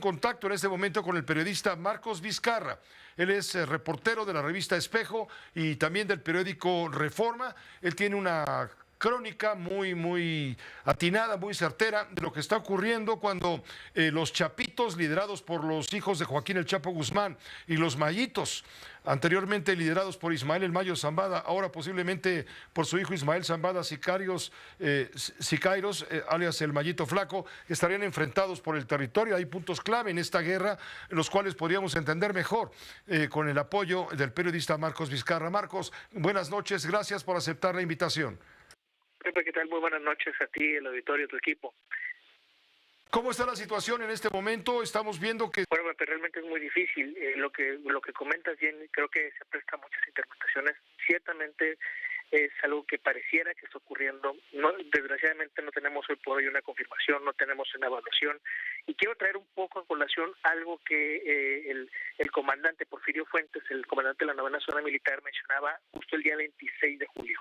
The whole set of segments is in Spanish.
contacto en este momento con el periodista Marcos Vizcarra. Él es reportero de la revista Espejo y también del periódico Reforma. Él tiene una crónica muy atinada, muy certera de lo que está ocurriendo cuando los Chapitos, liderados por los hijos de Joaquín El Chapo Guzmán, y los Mayitos, anteriormente liderados por Ismael El Mayo Zambada, ahora posiblemente por su hijo Ismael Zambada Sicairos, alias El Mayito Flaco, estarían enfrentados por el territorio. Hay puntos clave en esta guerra, en los cuales podríamos entender mejor con el apoyo del periodista Marcos Vizcarra. Marcos, buenas noches, gracias por aceptar la invitación. Pepe, ¿qué tal? Muy buenas noches a ti, el auditorio, tu equipo. ¿Cómo está la situación en este momento? Estamos viendo que... Bueno, Pepe, realmente es muy difícil. Lo que comentas bien, creo que se presta a muchas interpretaciones. Ciertamente es algo que pareciera que está ocurriendo. No, desgraciadamente no tenemos hoy por hoy una confirmación, no tenemos una evaluación. Y quiero traer un poco a colación algo que el comandante Porfirio Fuentes, el comandante de la 9ª Zona Militar, mencionaba justo el día 26 de julio.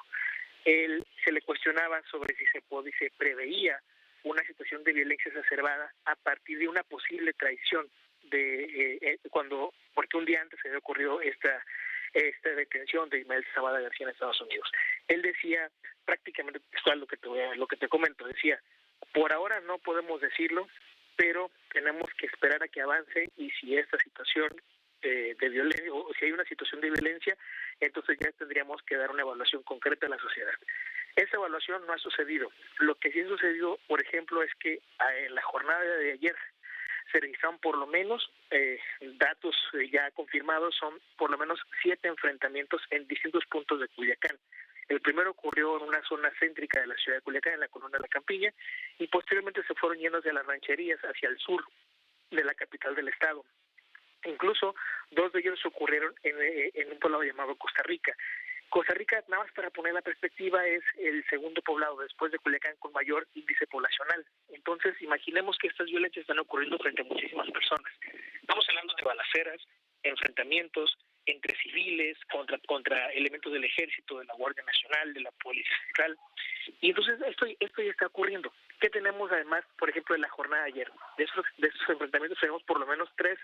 Él se le cuestionaba sobre si se preveía una situación de violencia exacerbada a partir de una posible traición porque un día antes se había ocurrido esta detención de Ismael Zambada García en Estados Unidos. Él decía prácticamente textual lo que te comento, decía: por ahora no podemos decirlo, pero tenemos que esperar a que avance, y si esta situación de violencia, o si hay una situación de violencia, entonces ya tendríamos que dar una evaluación concreta a la sociedad. Esa evaluación no ha sucedido. Lo que sí ha sucedido, por ejemplo, es que en la jornada de ayer se registraron por lo menos datos ya confirmados, son por lo menos 7 enfrentamientos en distintos puntos de Culiacán. El primero ocurrió en una zona céntrica de la ciudad de Culiacán, en la colonia La Campiña, y posteriormente se fueron yendo hacia las rancherías, hacia el sur de la capital del estado. Incluso 2 de ellos ocurrieron en un poblado llamado Costa Rica. Costa Rica, nada más para poner la perspectiva, es el segundo poblado después de Culiacán con mayor índice poblacional. Entonces, imaginemos que estas violencias están ocurriendo frente a muchísimas personas. Estamos hablando de balaceras, enfrentamientos entre civiles, contra elementos del ejército, de la Guardia Nacional, de la Policía Central. Y entonces esto ya está ocurriendo. ¿Qué tenemos además, por ejemplo, en la jornada de ayer? De esos enfrentamientos tenemos por lo menos 3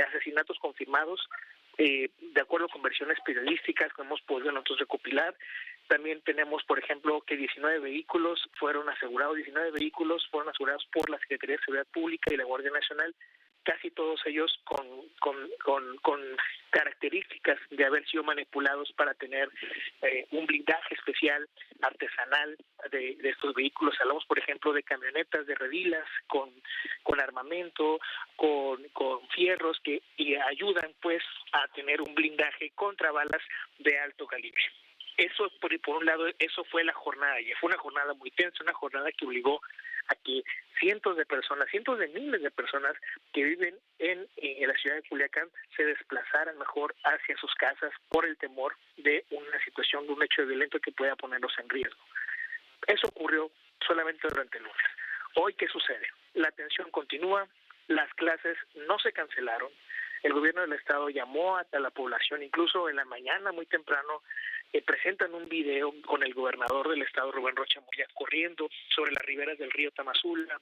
asesinatos confirmados, de acuerdo con versiones periodísticas que hemos podido nosotros recopilar. También tenemos, por ejemplo, que 19 vehículos fueron asegurados por la Secretaría de Seguridad Pública y la Guardia Nacional, casi todos ellos con características de haber sido manipulados para tener un blindaje especial artesanal de estos vehículos. Hablamos, por ejemplo, de camionetas de redilas con armamento, con fierros que ayudan pues a tener un blindaje contra balas de alto calibre. Eso, por un lado, eso fue la jornada, y fue una jornada muy tensa, una jornada que obligó a que cientos de miles de personas que viven en la ciudad de Culiacán se desplazaran mejor hacia sus casas por el temor de una situación, de un hecho violento que pueda ponerlos en riesgo. Eso ocurrió solamente durante el lunes. Hoy, ¿qué sucede? La tensión continúa, las clases no se cancelaron, el gobierno del estado llamó a la población, incluso en la mañana muy temprano, presentan un video con el gobernador del estado, Rubén Rocha Moya, corriendo sobre las riberas del río Tamazula.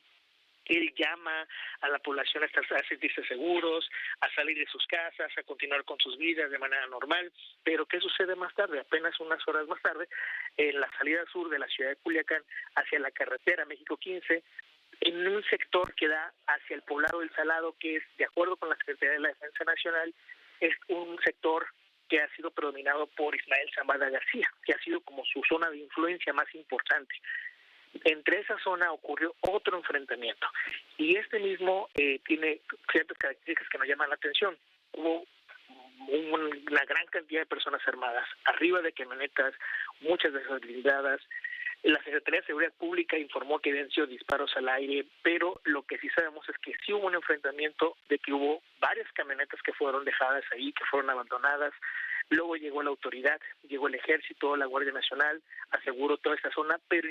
Él llama a la población a sentirse seguros, a salir de sus casas, a continuar con sus vidas de manera normal. Pero ¿qué sucede más tarde? Apenas unas horas más tarde, en la salida sur de la ciudad de Culiacán, hacia la carretera México 15, en un sector que da hacia el poblado del Salado, que es, de acuerdo con la Secretaría de la Defensa Nacional, es un sector que ha sido predominado por Ismael Zambada García, que ha sido como su zona de influencia más importante. Entre esa zona ocurrió otro enfrentamiento, y este mismo tiene ciertas características que nos llaman la atención. Hubo una gran cantidad de personas armadas, arriba de camionetas, muchas de esas blindadas. La Secretaría de Seguridad Pública informó que habían sido disparos al aire, pero lo que sí sabemos es que sí hubo un enfrentamiento, de que hubo varias camionetas que fueron dejadas ahí, que fueron abandonadas. Luego llegó la autoridad, llegó el ejército, la Guardia Nacional, aseguró toda esta zona, pero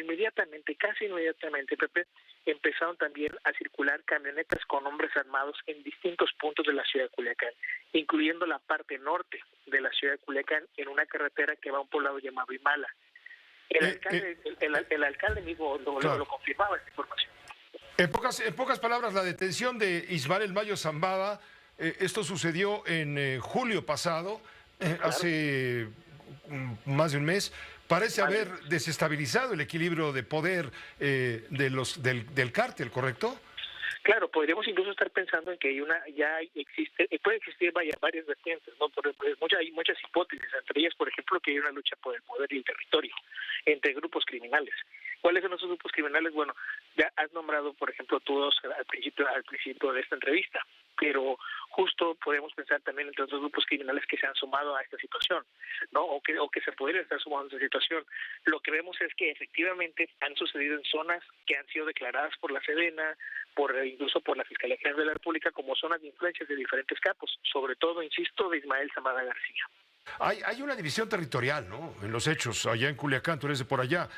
casi inmediatamente, Pepe, empezaron también a circular camionetas con hombres armados en distintos puntos de la ciudad de Culiacán, incluyendo la parte norte de la ciudad de Culiacán, en una carretera que va a un poblado llamado Imala. El alcalde mismo claro. lo confirmaba esta información. En pocas palabras, la detención de Ismael Mayo Zambada, esto sucedió en julio pasado, Claro, hace más de un mes. Parece vale. haber desestabilizado el equilibrio de poder del cártel, ¿correcto? Claro, podríamos incluso estar pensando en que existe, puede existir varias vertientes, ¿no? Hay muchas hipótesis, entre ellas, por ejemplo, que hay una lucha por el poder y el territorio entre grupos criminales. ¿Cuáles son esos grupos criminales? Bueno, ya has nombrado, por ejemplo, todos al principio de esta entrevista, pero justo podemos pensar también entre otros grupos criminales que se han sumado a esta situación, ¿no? O que se podrían estar sumando a esta situación. Lo que vemos es que efectivamente han sucedido en zonas que han sido declaradas por la Sedena, incluso por la Fiscalía General de la República, como zonas de influencias de diferentes capos, sobre todo, insisto, de Ismael Zambada García. Hay una división territorial, ¿no? En los hechos, allá en Culiacán, tú eres de por allá.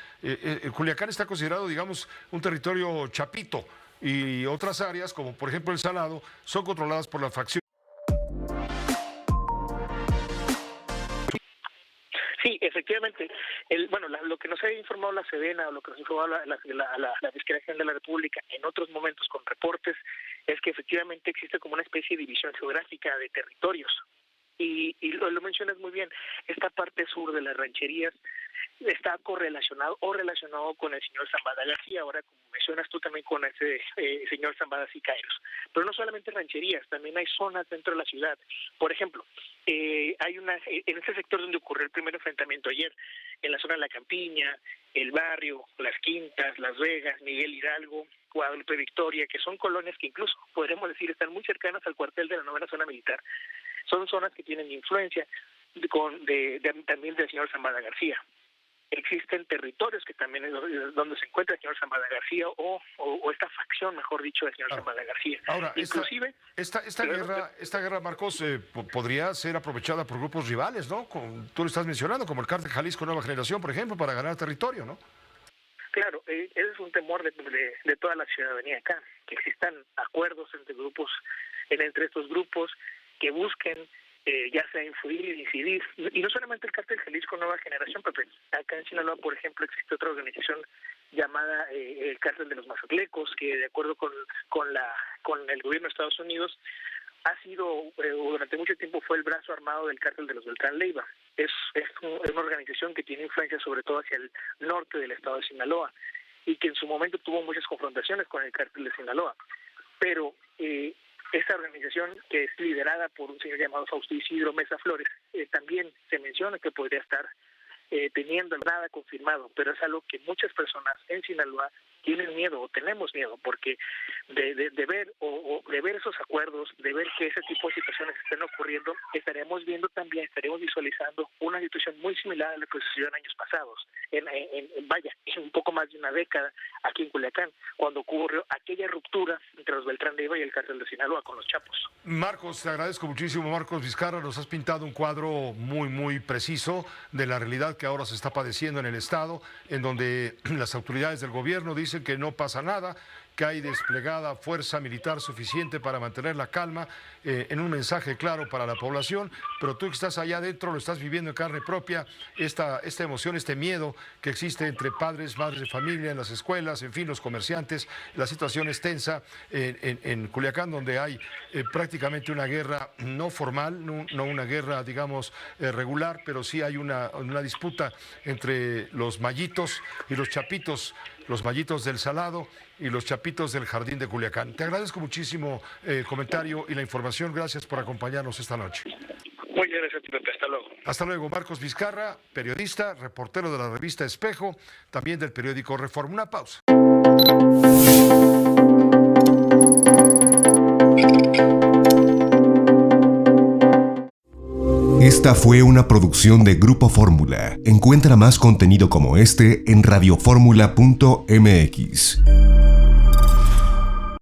Culiacán está considerado, digamos, un territorio chapito y otras áreas, como por ejemplo el Salado, son controladas por la facción. Sí, efectivamente. Lo que nos ha informado la Sedena o lo que nos ha informado la Fiscalía General de la República en otros momentos con reportes es que efectivamente existe como una especie de división geográfica de territorios. Y lo mencionas muy bien, esta parte sur de las rancherías está correlacionado o relacionado con el señor Zambada García, ahora como mencionas tú también con ese señor Zambada Siqueiros. Pero no solamente rancherías, también hay zonas dentro de la ciudad. Por ejemplo, en ese sector donde ocurrió el primer enfrentamiento ayer, en la zona de La Campiña, El Barrio, Las Quintas, Las Vegas, Miguel Hidalgo, Guadalupe Victoria, que son colonias que incluso podremos decir están muy cercanas al cuartel de la 9ª Zona Militar. Son zonas que tienen influencia también del señor Zambada García. Existen territorios que también es donde se encuentra el señor Zambada García o esta facción, mejor dicho, del señor Zambada García. Ahora, Inclusive, esta guerra, Marcos, podría ser aprovechada por grupos rivales, ¿no? Tú lo estás mencionando, como el Cártel Jalisco Nueva Generación, por ejemplo, para ganar territorio, ¿no? claro, ese es un temor de toda la ciudadanía acá, que existan acuerdos entre estos grupos que busquen ya sea influir y incidir. Y no solamente el Cártel Jalisco Nueva Generación, Pepe. Acá en Sinaloa, por ejemplo, existe otra organización llamada el Cártel de los Mazatlecos, que de acuerdo con el gobierno de Estados Unidos ha sido, durante mucho tiempo fue el brazo armado del Cártel de los Beltrán Leiva. Es una organización que tiene influencia sobre todo hacia el norte del estado de Sinaloa y que en su momento tuvo muchas confrontaciones con el Cártel de Sinaloa. Pero esta organización, que es liderada por un señor llamado Fausto Isidro Mesa Flores, también se menciona que podría estar teniendo nada confirmado, pero es algo que muchas personas en Sinaloa tienen miedo o tenemos miedo, porque de ver esos acuerdos, de ver que ese tipo de situaciones estén ocurriendo, estaremos visualizando una situación muy similar a la que sucedió en años pasados, en un poco más de una década aquí en Culiacán, cuando ocurrió aquella ruptura entre los Beltrán Leiva y el Cártel de Sinaloa con los Chapos. Marcos, te agradezco muchísimo, Marcos Vizcarra, nos has pintado un cuadro muy, muy preciso de la realidad que ahora se está padeciendo en el estado, en donde las autoridades del gobierno dicen que no pasa nada, que hay desplegada fuerza militar suficiente para mantener la calma, en un mensaje claro para la población, pero tú que estás allá adentro lo estás viviendo en carne propia, esta emoción, este miedo que existe entre padres, madres de familia, en las escuelas, en fin, los comerciantes. La situación es tensa en Culiacán, donde hay prácticamente una guerra no formal, no una guerra, digamos, regular, pero sí hay una disputa entre los mayitos y los chapitos, los mayitos del Salado y los chapitos del Jardín de Culiacán. Te agradezco muchísimo el comentario y la información. Gracias por acompañarnos esta noche. Muchas gracias, Pepe. Hasta luego. Hasta luego. Marcos Vizcarra, periodista, reportero de la revista Espejo, también del periódico Reforma. Una pausa. Esta fue una producción de Grupo Fórmula. Encuentra más contenido como este en radioformula.mx.